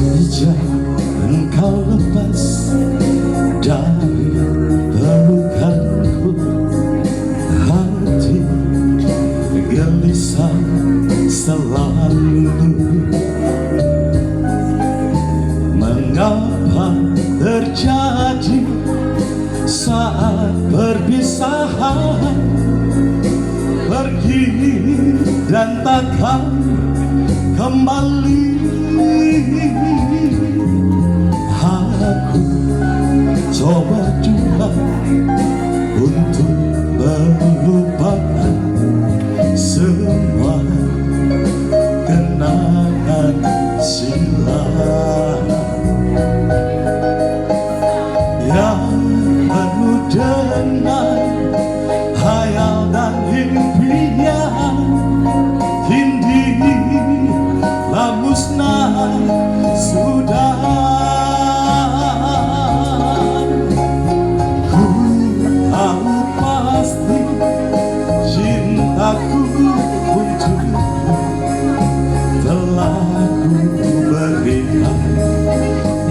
Sejak engkau lepas dari pelukanku, hati gelisah selalu. Mengapa terjadi saat perpisahan, pergi dan takkan kembali? Aku coba juga untuk melupakan semua kenangan silam yang penuh dengan hayal dan impian. Kini telah musnah sudah. Ku tahu pasti cintaku untukmu telah ku berikan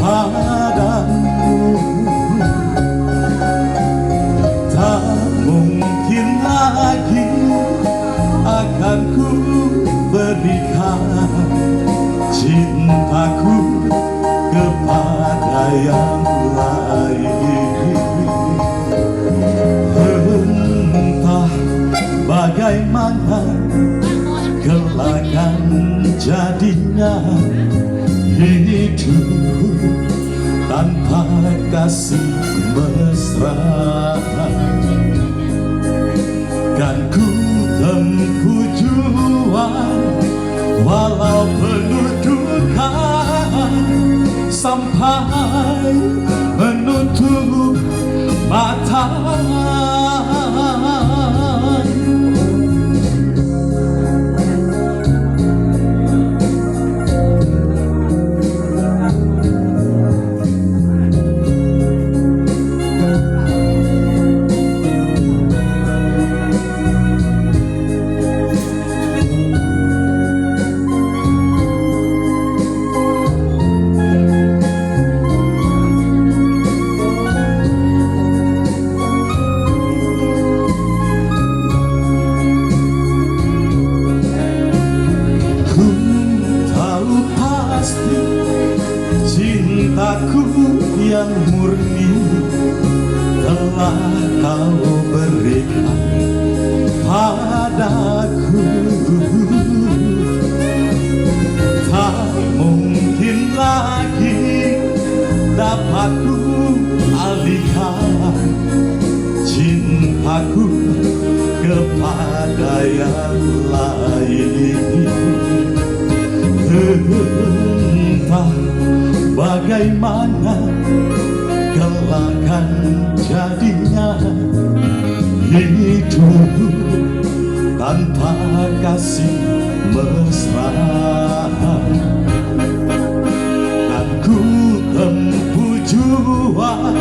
padamu. Tak mungkin lagi akan ku berikan cintaku kepada yang lain. Entah bagaimana kelak akan jadinya hidup tanpa kasih mesra. Kan ku tempuh juang walau penuh duka, sampai menutup mata. Cintaku yang murni telah kau berikan padaku. Tak mungkin lagi dapat ku alihkan cintaku kepada yang lain. Entah bagaimana kelak akan jadinya hidup tanpa kasih mesra. Kan ku tempuh juang